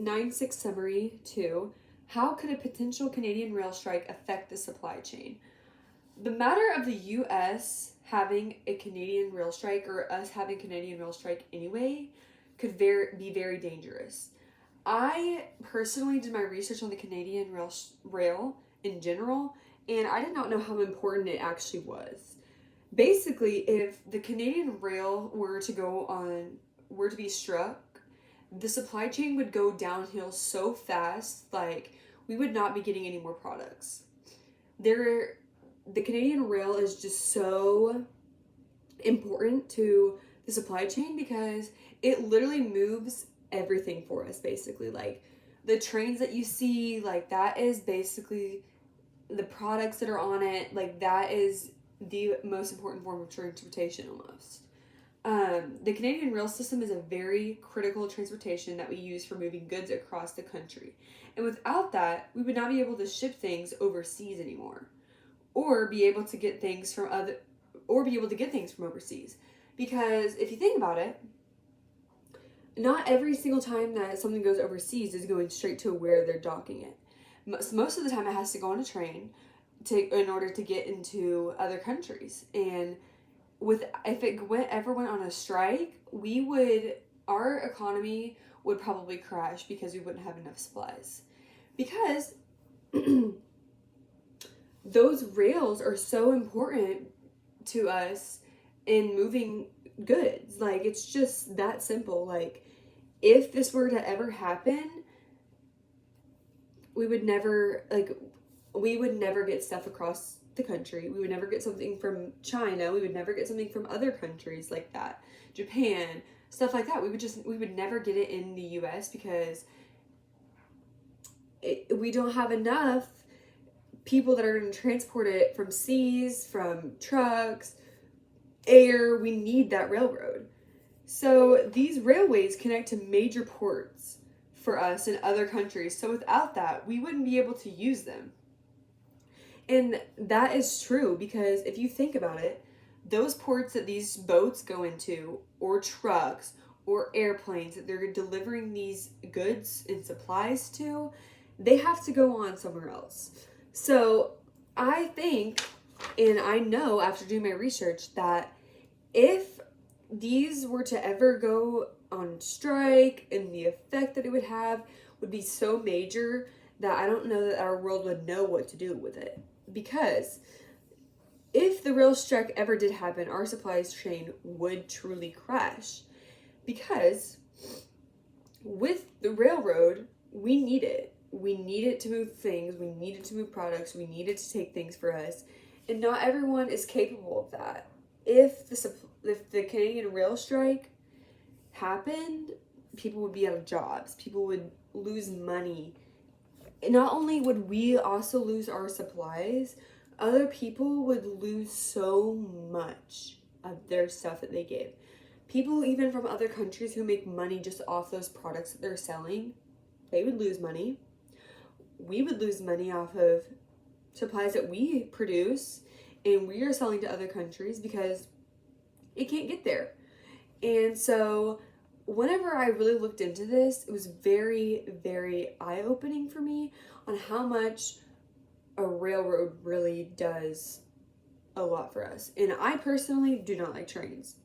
9-6 summary 2. How could a potential Canadian rail strike affect the supply chain? The matter of the U.S. having a Canadian rail strike, or us having Canadian rail strike anyway, could be very dangerous. I personally did my research on the Canadian rail in general, and I did not know how important it actually was. Basically, if the Canadian rail were to be struck, the supply chain would go downhill so fast, like we would not be getting any more products. The Canadian rail is just so important to the supply chain because it literally moves everything for us, basically. Like the trains that you see, like that is basically the products that are on it. Like that is the most important form of transportation almost. The Canadian rail system is a very critical transportation that we use for moving goods across the country. And without that, we would not be able to ship things overseas anymore, or be able to get things from overseas. Because if you think about it, not every single time that something goes overseas is going straight to where they're docking it. Most of the time, it has to go on a train in order to get into other countries. And if it ever went on a strike, our economy would probably crash because we wouldn't have enough supplies. Because those rails are so important to us in moving goods. Like, it's just that simple. Like, if this were to ever happen, we would never get stuff across the country. We would never get something from China. We would never get something from other countries like that. Japan, stuff like that. We would never get it in the US because we don't have enough people that are going to transport it from seas, from trucks, air. We need that railroad. So these railways connect to major ports for us in other countries. So without that, we wouldn't be able to use them. And that is true because if you think about it, those ports that these boats go into, or trucks, or airplanes that they're delivering these goods and supplies to, they have to go on somewhere else. So I think, and I know after doing my research, that if these were to ever go on strike, and the effect that it would have would be so major that I don't know that our world would know what to do with it. Because if the rail strike ever did happen, our supply chain would truly crash. Because with the railroad, we need it. We need it to move things. We need it to move products. We need it to take things for us. And not everyone is capable of that. If the Canadian rail strike happened, people would be out of jobs. People would lose money. And not only would we also lose our supplies, other people would lose so much of their stuff that they give. People even from other countries who make money just off those products that they're selling, they would lose money. We would lose money off of supplies that we produce and we are selling to other countries because it can't get there. And so whenever I really looked into this, it was very, very eye-opening for me on how much a railroad really does a lot for us. And I personally do not like trains.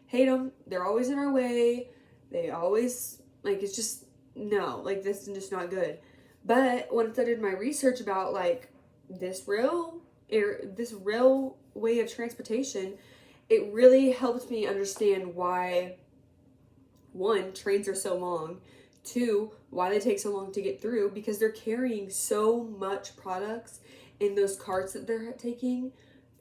Hate them. They're always in our way. They always, like, it's just, no, like, this is just not good. But once I did my research about, like, this railway of transportation, it really helped me understand why, one, trains are so long. Two, why they take so long to get through, because they're carrying so much products in those carts that they're taking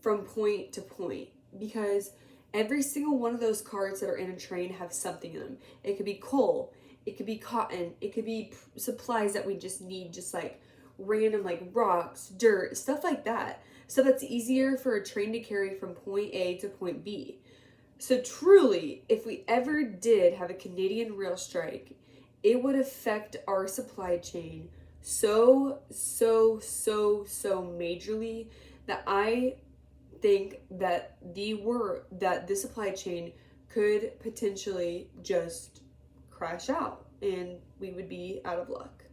from point to point. Because every single one of those carts that are in a train have something in them. It could be coal, it could be cotton, it could be supplies that we just need, just like random like rocks, dirt, stuff like that. So that's easier for a train to carry from point A to point B. So truly, if we ever did have a Canadian rail strike, it would affect our supply chain so majorly that I think that the supply chain could potentially just crash out. and we would be out of luck.